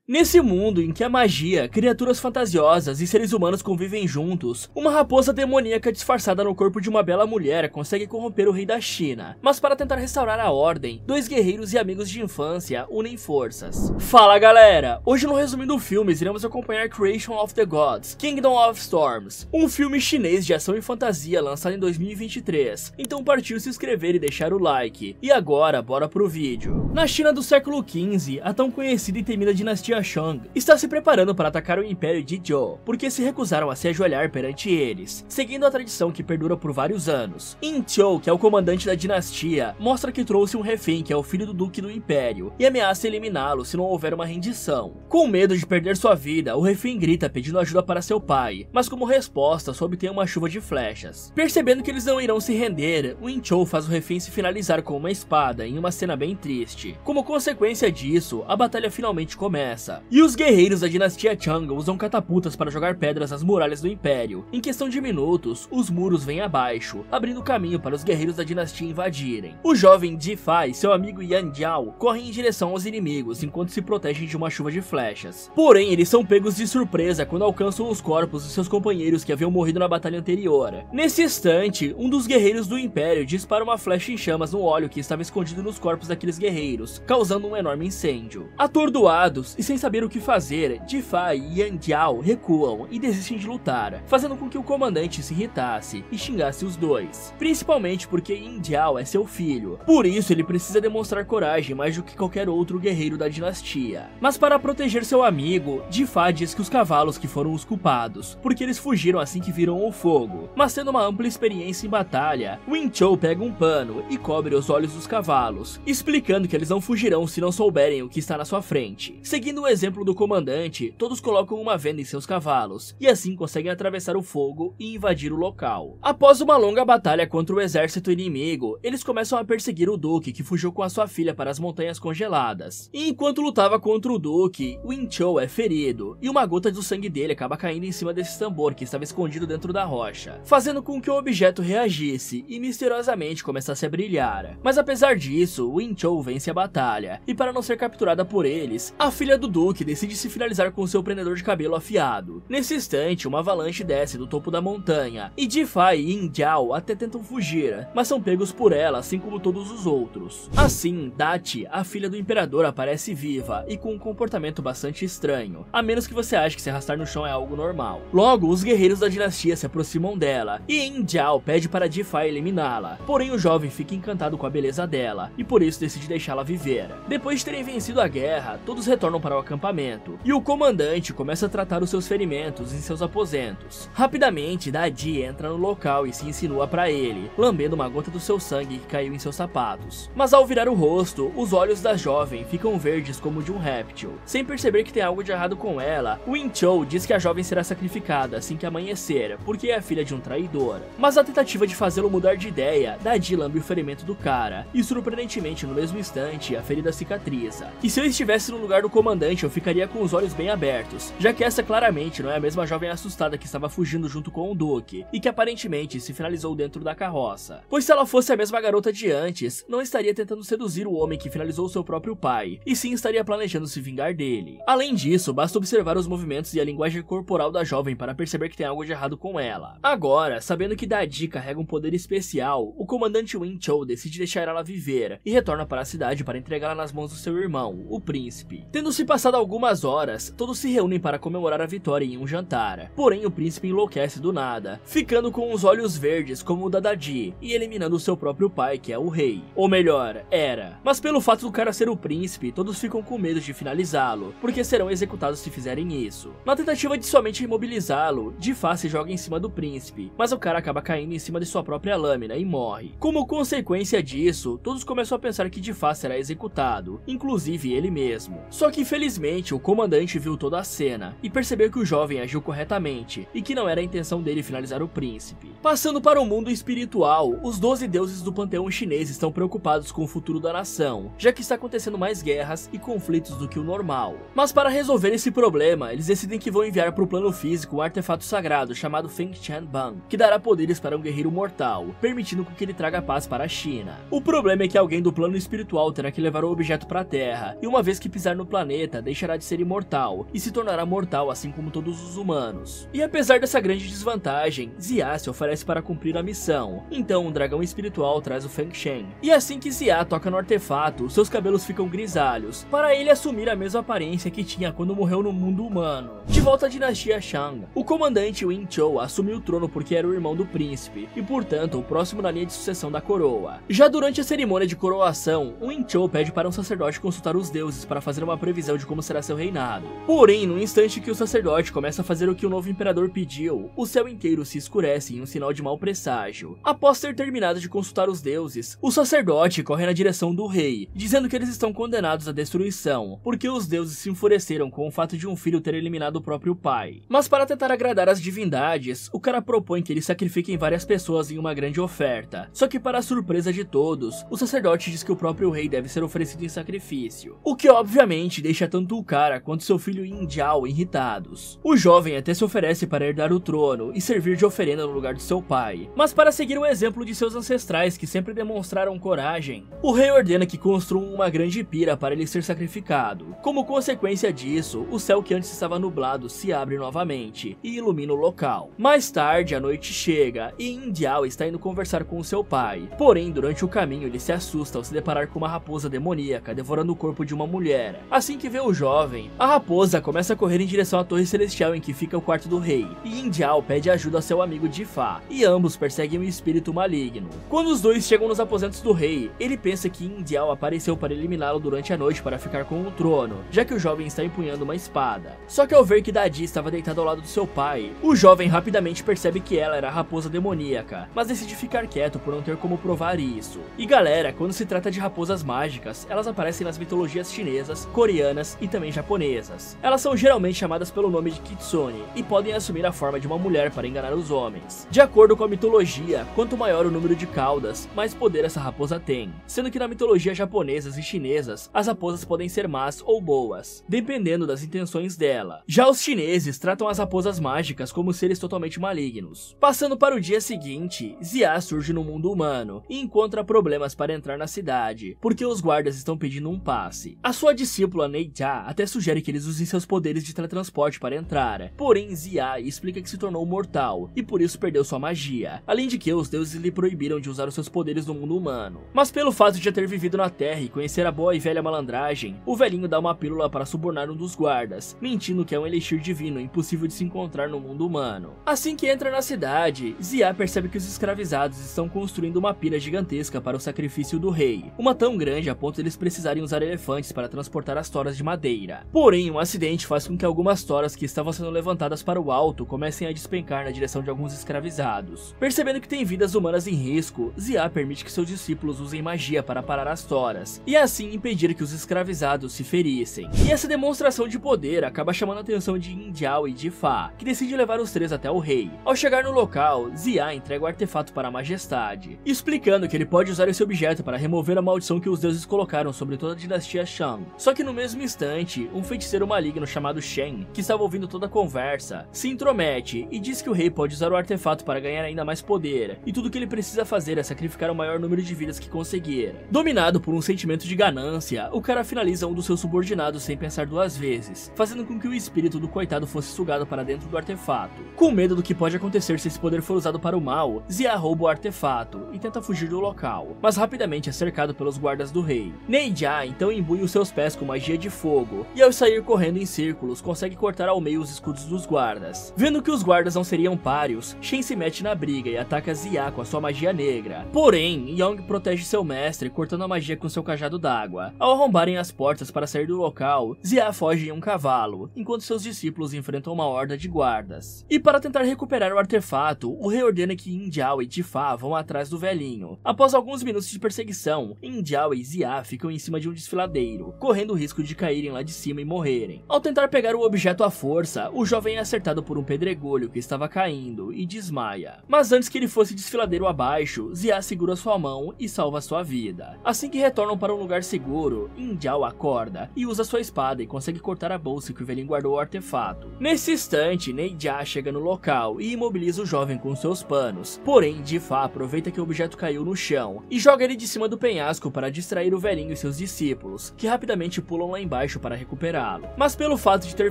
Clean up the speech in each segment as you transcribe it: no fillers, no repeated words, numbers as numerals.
Nesse mundo em que a magia, criaturas fantasiosas e seres humanos convivem juntos, uma raposa demoníaca disfarçada no corpo de uma bela mulher consegue corromper o rei da China. Mas para tentar restaurar a ordem, dois guerreiros e amigos de infância unem forças. Fala galera! Hoje no Resumindo Filmes iremos acompanhar Creation of the Gods, Kingdom of Storms, um filme chinês de ação e fantasia lançado em 2023. Então partiu se inscrever e deixar o like. E agora, bora pro vídeo. Na China do século XV, a tão conhecida e temida dinastia Shang está se preparando para atacar o Império de Zhou, porque se recusaram a se ajoelhar perante eles, seguindo a tradição que perdura por vários anos. Yin Zhou, que é o comandante da dinastia, mostra que trouxe um refém que é o filho do duque do Império, e ameaça eliminá-lo se não houver uma rendição. Com medo de perder sua vida, o refém grita pedindo ajuda para seu pai, mas como resposta só obtém uma chuva de flechas. Percebendo que eles não irão se render, o Yin Zhou faz o refém se finalizar com uma espada em uma cena bem triste. Como consequência disso, a batalha finalmente começa. E os guerreiros da dinastia Shang usam catapultas para jogar pedras nas muralhas do Império. Em questão de minutos, os muros vêm abaixo, abrindo caminho para os guerreiros da dinastia invadirem. O jovem Ji Fai e seu amigo Yan Jiao correm em direção aos inimigos enquanto se protegem de uma chuva de flechas. Porém, eles são pegos de surpresa quando alcançam os corpos de seus companheiros que haviam morrido na batalha anterior. Nesse instante, um dos guerreiros do Império dispara uma flecha em chamas no óleo que estava escondido nos corpos daqueles guerreiros, causando um enorme incêndio. Atordoados e sem saber o que fazer, Ji Fai e Yan Jiao recuam e desistem de lutar, fazendo com que o comandante se irritasse e xingasse os dois, principalmente porque Yan Jiao é seu filho. Por isso ele precisa demonstrar coragem mais do que qualquer outro guerreiro da dinastia. Mas para proteger seu amigo, Ji Fai diz que os cavalos que foram os culpados, porque eles fugiram assim que viram o fogo. Mas tendo uma ampla experiência em batalha, Yin Zhou pega um pano e cobre os olhos dos cavalos, explicando que eles não fugirão se não souberem o que está na sua frente. Seguindo o exemplo do comandante, todos colocam uma venda em seus cavalos, e assim conseguem atravessar o fogo e invadir o local. Após uma longa batalha contra o exército inimigo, eles começam a perseguir o duque que fugiu com a sua filha para as montanhas congeladas. E enquanto lutava contra o duque, o Yin Zhou é ferido, e uma gota do sangue dele acaba caindo em cima desse tambor que estava escondido dentro da rocha, fazendo com que o objeto reagisse e misteriosamente começasse a brilhar. Mas apesar disso, o Yin Zhou vence a batalha, e para não ser capturada por eles, a filha do duque decide se finalizar com seu prendedor de cabelo afiado. Nesse instante, uma avalanche desce do topo da montanha, e Ji Fai e Yan Jiao até tentam fugir, mas são pegos por ela, assim como todos os outros. Assim, Dati, a filha do imperador, aparece viva e com um comportamento bastante estranho, a menos que você ache que se arrastar no chão é algo normal. Logo, os guerreiros da dinastia se aproximam dela, e Yan Jiao pede para Ji Fai eliminá-la, porém o jovem fica encantado com a beleza dela, e por isso decide deixá-la viver. Depois de terem vencido a guerra, todos retornam para o acampamento, e o comandante começa a tratar os seus ferimentos em seus aposentos. Rapidamente, Dadi entra no local e se insinua para ele, lambendo uma gota do seu sangue que caiu em seus sapatos. Mas ao virar o rosto, os olhos da jovem ficam verdes como de um réptil. Sem perceber que tem algo de errado com ela, o Yin Zhou diz que a jovem será sacrificada assim que amanhecer, porque é a filha de um traidor. Mas na tentativa de fazê-lo mudar de ideia, Dadi lambe o ferimento do cara, e surpreendentemente no mesmo instante, a ferida cicatriza. E se eu estivesse no lugar do comandante, eu ficaria com os olhos bem abertos, já que essa claramente não é a mesma jovem assustada que estava fugindo junto com o duque, e que aparentemente se finalizou dentro da carroça. Pois se ela fosse a mesma garota de antes, não estaria tentando seduzir o homem que finalizou seu próprio pai, e sim estaria planejando se vingar dele. Além disso, basta observar os movimentos e a linguagem corporal da jovem para perceber que tem algo de errado com ela. Agora, sabendo que Dadi carrega um poder especial, o comandante Yin Zhou decide deixar ela viver, e retorna para a cidade para entregá-la nas mãos do seu irmão, o príncipe. Tendo se passado algumas horas, todos se reúnem para comemorar a vitória em um jantar. Porém, o príncipe enlouquece do nada, ficando com os olhos verdes como o da Dadi, e eliminando o seu próprio pai, que é o rei. Ou melhor, era. Mas pelo fato do cara ser o príncipe, todos ficam com medo de finalizá-lo, porque serão executados se fizerem isso. Na tentativa de somente imobilizá-lo, Ji Fai se joga em cima do príncipe, mas o cara acaba caindo em cima de sua própria lâmina e morre. Como consequência disso, todos começam a pensar que Ji Fai será executado, inclusive ele mesmo. Só que infelizmente o comandante viu toda a cena e percebeu que o jovem agiu corretamente e que não era a intenção dele finalizar o príncipe. Passando para o mundo espiritual, os 12 deuses do panteão chinês estão preocupados com o futuro da nação, já que está acontecendo mais guerras e conflitos do que o normal. Mas para resolver esse problema, eles decidem que vão enviar para o plano físico um artefato sagrado chamado Feng Chen Bang, que dará poderes para um guerreiro mortal, permitindo que ele traga paz para a China. O problema é que alguém do plano espiritual terá que levar o objeto para a Terra, e uma vez que pisar no planeta, planeta deixará de ser imortal e se tornará mortal assim como todos os humanos. E apesar dessa grande desvantagem, Xia se oferece para cumprir a missão. Então um dragão espiritual traz o Feng Shen. E assim que Xia toca no artefato, seus cabelos ficam grisalhos, para ele assumir a mesma aparência que tinha quando morreu no mundo humano. De volta à dinastia Shang, o comandante Wen Chou assumiu o trono porque era o irmão do príncipe, e portanto o próximo na linha de sucessão da coroa. Já durante a cerimônia de coroação, Wen Chou pede para um sacerdote consultar os deuses para fazer uma previsão de como será seu reinado. Porém, no instante que o sacerdote começa a fazer o que o novo imperador pediu, o céu inteiro se escurece em um sinal de mau presságio. Após ter terminado de consultar os deuses, o sacerdote corre na direção do rei, dizendo que eles estão condenados à destruição, porque os deuses se enfureceram com o fato de um filho ter eliminado o próprio pai. Mas para tentar agradar as divindades, o cara propõe que eles sacrifiquem várias pessoas em uma grande oferta. Só que para a surpresa de todos, o sacerdote diz que o próprio rei deve ser oferecido em sacrifício, o que obviamente deixa tanto o cara quanto seu filho Yin Jiao irritados. O jovem até se oferece para herdar o trono e servir de oferenda no lugar de seu pai, mas para seguir o exemplo de seus ancestrais que sempre demonstraram coragem, o rei ordena que construam uma grande pira para ele ser sacrificado. Como consequência disso, o céu que antes estava nublado se abre novamente e ilumina o local. Mais tarde, a noite chega e Yin Jiao está indo conversar com seu pai, porém durante o caminho ele se assusta ao se deparar com uma raposa demoníaca devorando o corpo de uma mulher. Assim que vê o jovem, a raposa começa a correr em direção à torre celestial em que fica o quarto do rei, e Yin Jiao pede ajuda a seu amigo Jifa, e ambos perseguem um espírito maligno. Quando os dois chegam nos aposentos do rei, ele pensa que Yin Jiao apareceu para eliminá-lo durante a noite para ficar com o trono, já que o jovem está empunhando uma espada. Só que ao ver que Dadi estava deitado ao lado do seu pai, o jovem rapidamente percebe que ela era a raposa demoníaca, mas decide ficar quieto por não ter como provar isso. E galera, quando se trata de raposas mágicas, elas aparecem nas mitologias chinesas, coreanas e também japonesas. Elas são geralmente chamadas pelo nome de Kitsune e podem assumir a forma de uma mulher para enganar os homens. De acordo com a mitologia, quanto maior o número de caudas, mais poder essa raposa tem, sendo que na mitologia japonesas e chinesas, as raposas podem ser más ou boas, dependendo das intenções dela. Já os chineses tratam as raposas mágicas como seres totalmente malignos. Passando para o dia seguinte, Xia surge no mundo humano e encontra problemas para entrar na cidade, porque os guardas estão pedindo um passe. A sua discípula Neijia até sugere que eles usem seus poderes de teletransporte para entrar, porém Xia explica que se tornou mortal e por isso perdeu sua magia, além de que os deuses lhe proibiram de usar os seus poderes no mundo humano. Mas pelo fato de já ter vivido na Terra e conhecer a boa e velha malandragem, o velhinho dá uma pílula para subornar um dos guardas, mentindo que é um elixir divino impossível de se encontrar no mundo humano. Assim que entra na cidade, Xia percebe que os escravizados estão construindo uma pira gigantesca para o sacrifício do rei, uma tão grande a ponto de eles precisarem usar elefantes para transportar as toras de madeira. Porém, um acidente faz com que algumas toras que estavam sendo levantadas para o alto comecem a despencar na direção de alguns escravizados. Percebendo que tem vidas humanas em risco, Xia permite que seus discípulos usem magia para parar as toras, e assim impedir que os escravizados se ferissem. E essa demonstração de poder acaba chamando a atenção de Yin Jiao e Jifa, que decide levar os três até o rei. Ao chegar no local, Xia entrega o artefato para a majestade, explicando que ele pode usar esse objeto para remover a maldição que os deuses colocaram sobre toda a dinastia Shang. Só que no mesmo instante, um feiticeiro maligno chamado Shen, que estava ouvindo toda a conversa, se intromete e diz que o rei pode usar o artefato para ganhar ainda mais poder, e tudo que ele precisa fazer é sacrificar o maior número de vidas que conseguir. Dominado por um sentimento de ganância, o cara finaliza um dos seus subordinados sem pensar duas vezes, fazendo com que o espírito do coitado fosse sugado para dentro do artefato. Com medo do que pode acontecer se esse poder for usado para o mal, Xia rouba o artefato e tenta fugir do local, mas rapidamente é cercado pelos guardas do rei. Neijia então imbui os seus pés com magia de fogo, e ao sair correndo em círculos, consegue cortar ao meio os escudos dos guardas. Vendo que os guardas não seriam páreos, Shen se mete na briga e ataca Xia com a sua magia negra. Porém, Yong protege seu mestre, cortando a magia com seu cajado d'água. Ao arrombarem as portas para sair do local, Xia foge em um cavalo, enquanto seus discípulos enfrentam uma horda de guardas. E para tentar recuperar o artefato, o rei ordena que Yin Jiao e Jifa vão atrás do velhinho. Após alguns minutos de perseguição, Yin Jiao e Xia ficam em cima de um desfiladeiro, correndo o risco de caírem lá de cima e morrerem. Ao tentar pegar o objeto à força, o jovem é acertado por um pedregulho que estava caindo e desmaia. Mas antes que ele fosse desfiladeiro abaixo, Xia segura sua mão e salva sua vida. Assim que retornam para um lugar seguro, Yin Jiao acorda e usa sua espada e consegue cortar a bolsa que o velhinho guardou o artefato. Nesse instante, Neijia chega no local e imobiliza o jovem com seus panos. Porém, Jifa aproveita que o objeto caiu no chão e joga ele de cima do penhasco para distrair o velhinho e seus discípulos, que rapidamente pulam lá embaixo baixo para recuperá-lo. Mas pelo fato de ter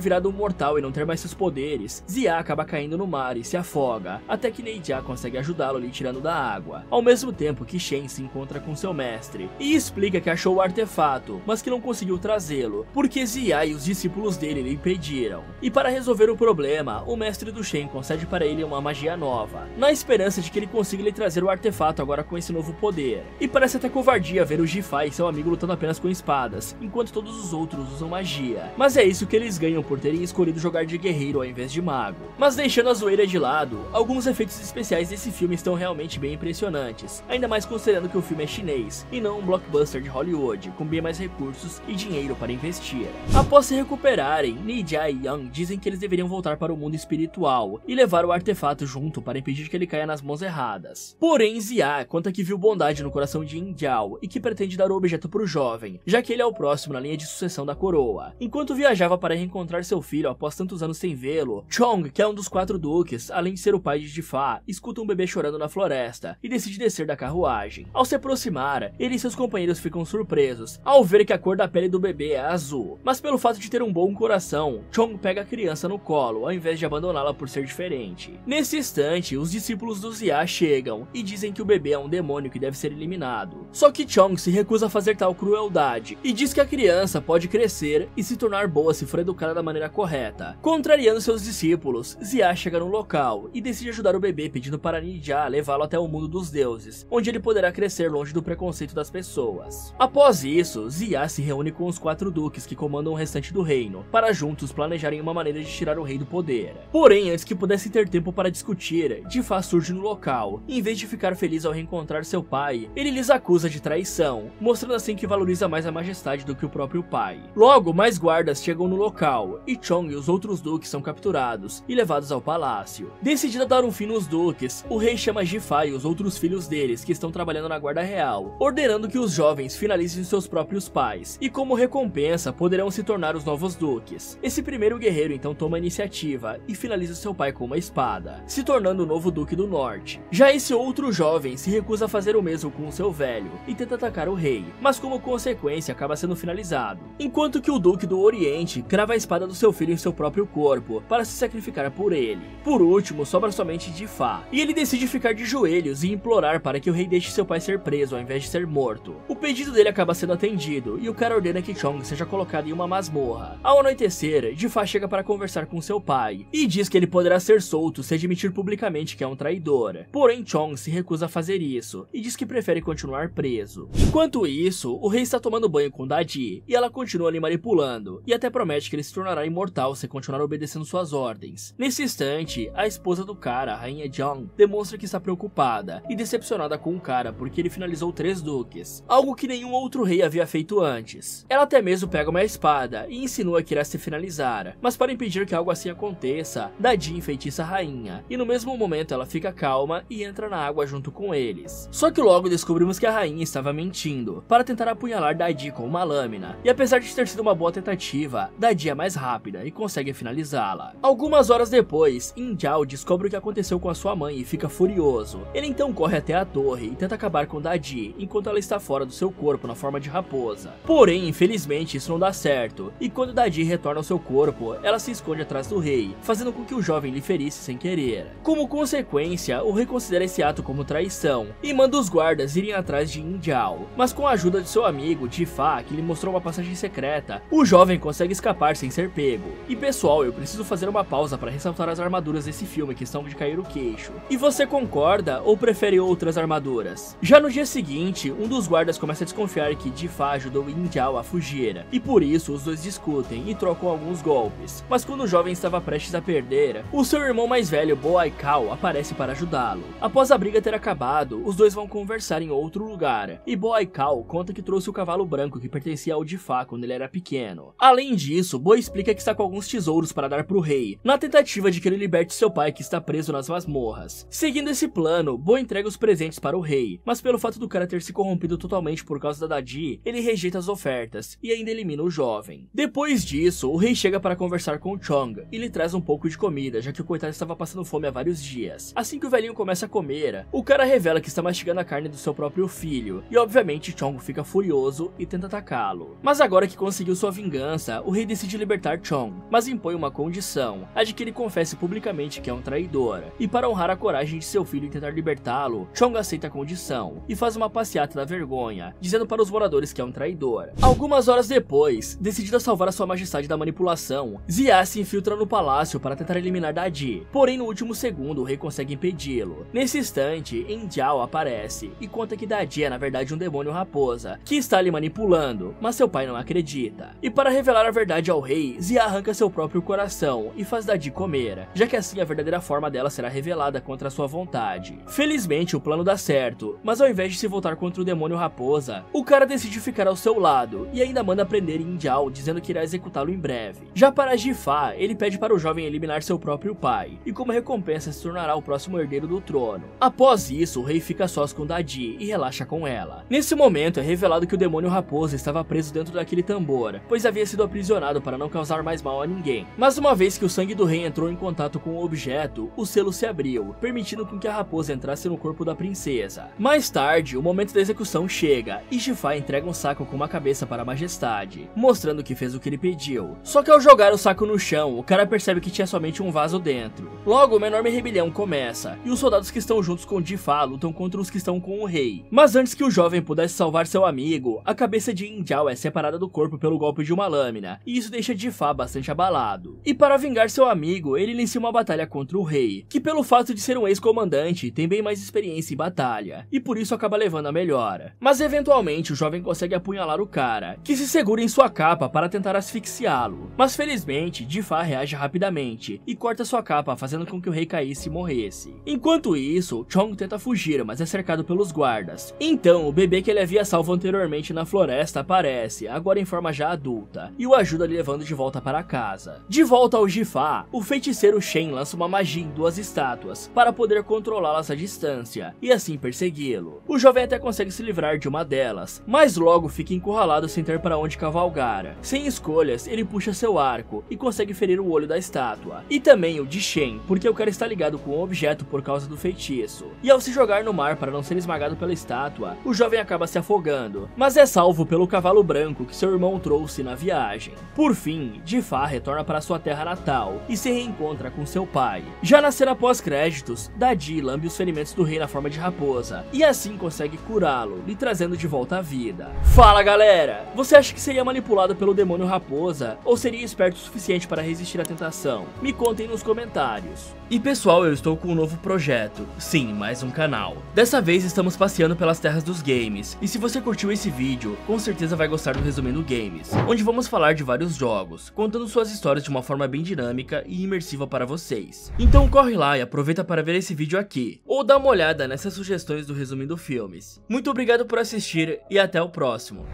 virado um mortal e não ter mais seus poderes, Xia acaba caindo no mar e se afoga, até que Neijia consegue ajudá-lo lhe tirando da água, ao mesmo tempo que Shen se encontra com seu mestre e explica que achou o artefato, mas que não conseguiu trazê-lo, porque Xia e os discípulos dele lhe impediram. E para resolver o problema, o mestre do Shen concede para ele uma magia nova, na esperança de que ele consiga lhe trazer o artefato agora com esse novo poder. E parece até covardia ver o Ji-Fa e seu amigo lutando apenas com espadas, enquanto todos os outros usam magia. Mas é isso que eles ganham por terem escolhido jogar de guerreiro ao invés de mago. Mas deixando a zoeira de lado, alguns efeitos especiais desse filme estão realmente bem impressionantes, ainda mais considerando que o filme é chinês e não um blockbuster de Hollywood, com bem mais recursos e dinheiro para investir. Após se recuperarem, Neijia e Yang dizem que eles deveriam voltar para o mundo espiritual e levar o artefato junto para impedir que ele caia nas mãos erradas. Porém, Xia conta que viu bondade no coração de Yin Jiao e que pretende dar o objeto para o jovem, já que ele é o próximo na linha de sucessão da coroa. Enquanto viajava para reencontrar seu filho após tantos anos sem vê-lo, Chong, que é um dos 4 duques, além de ser o pai de Ji-Fa, escuta um bebê chorando na floresta e decide descer da carruagem. Ao se aproximar, ele e seus companheiros ficam surpresos ao ver que a cor da pele do bebê é azul, mas pelo fato de ter um bom coração, Chong pega a criança no colo ao invés de abandoná-la por ser diferente. Nesse instante, os discípulos do Xia chegam e dizem que o bebê é um demônio que deve ser eliminado. Só que Chong se recusa a fazer tal crueldade e diz que a criança pode crescer e se tornar boa se for educada da maneira correta. Contrariando seus discípulos, Xia chega no local e decide ajudar o bebê, pedindo para Neijia levá-lo até o mundo dos deuses, onde ele poderá crescer longe do preconceito das pessoas. Após isso, Xia se reúne com os 4 duques que comandam o restante do reino, para juntos planejarem uma maneira de tirar o rei do poder. Porém, antes que pudessem ter tempo para discutir, Ji-Fa surge no local, e em vez de ficar feliz ao reencontrar seu pai, ele lhes acusa de traição, mostrando assim que valoriza mais a majestade do que o próprio pai. Logo, mais guardas chegam no local, e Chong e os outros duques são capturados e levados ao palácio. Decidido a dar um fim nos duques, o rei chama Ji-Fa e os outros filhos deles, que estão trabalhando na guarda real, ordenando que os jovens finalizem seus próprios pais, e como recompensa poderão se tornar os novos duques. Esse primeiro guerreiro então toma a iniciativa e finaliza seu pai com uma espada, se tornando o novo duque do norte. Já esse outro jovem se recusa a fazer o mesmo com o seu velho e tenta atacar o rei, mas como consequência acaba sendo finalizado, enquanto que o duque do oriente crava a espada do seu filho em seu próprio corpo para se sacrificar por ele. Por último, sobra somente Ji-Fa, e ele decide ficar de joelhos e implorar para que o rei deixe seu pai ser preso ao invés de ser morto. O pedido dele acaba sendo atendido e o cara ordena que Chong seja colocado em uma masmorra. Ao anoitecer, Ji-Fa chega para conversar com seu pai e diz que ele poderá ser solto se admitir publicamente que é um traidor. Porém, Chong se recusa a fazer isso e diz que prefere continuar preso. Enquanto isso, o rei está tomando banho com Dadi e ela continua lhe manipulando e até promete que ele se tornará imortal se continuar obedecendo suas ordens. Nesse instante, a esposa do cara, a rainha Jiang, demonstra que está preocupada e decepcionada com o cara porque ele finalizou 3 duques, algo que nenhum outro rei havia feito antes. Ela até mesmo pega uma espada e insinua que irá se finalizar, mas para impedir que algo assim aconteça, Dadi enfeitiça a rainha, e no mesmo momento ela fica calma e entra na água junto com eles. Só que logo descobrimos que a rainha estava mentindo, para tentar apunhalar Dadi com uma lâmina, e apesar de ter sido uma boa tentativa, Dadi é mais rápida e consegue finalizá-la. Algumas horas depois, Yin Jiao descobre o que aconteceu com a sua mãe e fica furioso. Ele então corre até a torre e tenta acabar com Dadi, enquanto ela está fora do seu corpo na forma de raposa. Porém, infelizmente, isso não dá certo, e quando Dadi retorna ao seu corpo, ela se esconde atrás do rei, fazendo com que o jovem lhe ferisse sem querer. Como consequência, o rei considera esse ato como traição, e manda os guardas irem atrás de Yin Jiao, mas com a ajuda de seu amigo, Ji-Fa, que lhe mostrou uma passagem secreta, o jovem consegue escapar sem ser pego. E pessoal, eu preciso fazer uma pausa para ressaltar as armaduras desse filme que estão de cair o queixo. E você concorda ou prefere outras armaduras? Já no dia seguinte, um dos guardas começa a desconfiar que Ji-Fa ajudou Yin Jiao a fugir, e por isso os dois discutem e trocam alguns golpes. Mas quando o jovem estava prestes a perder, o seu irmão mais velho, Bo Aikao, aparece para ajudá-lo. Após a briga ter acabado, os dois vão conversar em outro lugar, e Bo Aikao conta que trouxe o cavalo branco que pertencia ao Ji-Fa quando ele era pequeno. Além disso, Bo explica que está com alguns tesouros para dar pro rei, na tentativa de que ele liberte seu pai que está preso nas masmorras. Seguindo esse plano, Bo entrega os presentes para o rei, mas pelo fato do cara ter se corrompido totalmente por causa da Dadi, ele rejeita as ofertas e ainda elimina o jovem. Depois disso, o rei chega para conversar com Chong e lhe traz um pouco de comida, já que o coitado estava passando fome há vários dias. Assim que o velhinho começa a comer, o cara revela que está mastigando a carne do seu próprio filho, e obviamente Chong fica furioso e tenta atacá-lo. Mas agora que conseguiu sua vingança, o rei decide libertar Chong, mas impõe uma condição, a de que ele confesse publicamente que é um traidor. E para honrar a coragem de seu filho e tentar libertá-lo, Chong aceita a condição e faz uma passeata da vergonha, dizendo para os moradores que é um traidor. Algumas horas depois, decidida a salvar a sua majestade da manipulação, Xia se infiltra no palácio para tentar eliminar Dadi, porém no último segundo o rei consegue impedi-lo. Nesse instante, Enjiao aparece e conta que Dadi é na verdade um demônio raposa, que está lhe manipulando, mas seu pai não acredita. E para revelar a verdade ao rei, Xia arranca seu próprio coração e faz Dadi comer, já que assim a verdadeira forma dela será revelada contra sua vontade. Felizmente o plano dá certo, mas ao invés de se voltar contra o demônio raposa, o cara decide ficar ao seu lado e ainda manda prender Enjiao, dizendo que irá executá-lo em breve. Já para Jifá, ele pede para o jovem eliminar seu próprio pai, e como recompensa se tornará o próximo herdeiro do trono. Após isso, o rei fica sós com Dadi e relaxa com ela. Nesse momento é revelado que o demônio raposa estava preso dentro daquele tambor, pois havia sido aprisionado para não causar mais mal a ninguém. Mas uma vez que o sangue do rei entrou em contato com o objeto, o selo se abriu, permitindo com que a raposa entrasse no corpo da princesa. Mais tarde, o momento da execução chega, e Jifá entrega um saco com uma cabeça para a majestade, mostrando que fez o que ele pediu. Só que ao jogar o saco no chão, o cara percebe que tinha somente um vaso dentro. Logo, uma enorme rebelião começa, e os soldados que estão juntos com Jifá lutam contra os que estão com o rei. Mas antes que o jovem pudesse salvar seu amigo, a cabeça de Enjiao é separada do corpo pelo golpe de uma lâmina, e isso deixa Jifá bastante abalado. E para vingar seu amigo, ele inicia uma batalha contra o rei, que pelo fato de ser um ex-comandante, tem bem mais experiência em batalha, e por isso acaba levando a melhor. Mas eventualmente o jovem consegue apunhalar o cara, que se segura em sua capa para tentar asfixiá-lo. Mas felizmente, Jifá reage rapidamente e corta sua capa, fazendo com que o rei caísse e morresse. Enquanto isso, Chong tenta fugir, mas é cercado pelos guardas. Então, o bebê que ele havia salvo anteriormente na floresta aparece, agora em forma já adulta, e o ajuda lhe levando de volta para casa. De volta ao Jifá, o feiticeiro Shen lança uma magia em duas estátuas, para poder controlá-las à distância, e assim persegui-lo. O jovem até consegue se livrar de uma delas, mas logo fica encurralado sem ter para onde cavalgar. Sem escolhas, ele puxa seu arco, e consegue ferir o olho da estátua, e também o de Shen, porque o cara está ligado com o objeto por causa do feitiço. E ao se jogar no mar para não ser esmagado pela estátua, o jovem acaba se afogando, mas é salvo pelo cavalo branco que seu irmão trouxe na viagem. Por fim, Jifá retorna para sua terra natal e se reencontra com seu pai. Já na cena pós-créditos, Dadi lambe os ferimentos do rei na forma de raposa, e assim consegue curá-lo, lhe trazendo de volta à vida. Fala galera! Você acha que seria manipulado pelo demônio raposa, ou seria esperto o suficiente para resistir à tentação? Me contem nos comentários. E pessoal, eu estou com um novo projeto, sim, mais um canal. Dessa vez estamos passeando pelas terras dos games, e se você curtiu esse vídeo, com certeza vai gostar do Resumindo Games, onde vamos falar de vários jogos, contando suas histórias de uma forma bem dinâmica e imersiva para vocês. Então corre lá e aproveita para ver esse vídeo aqui, ou dá uma olhada nessas sugestões do Resumindo Filmes. Muito obrigado por assistir e até o próximo.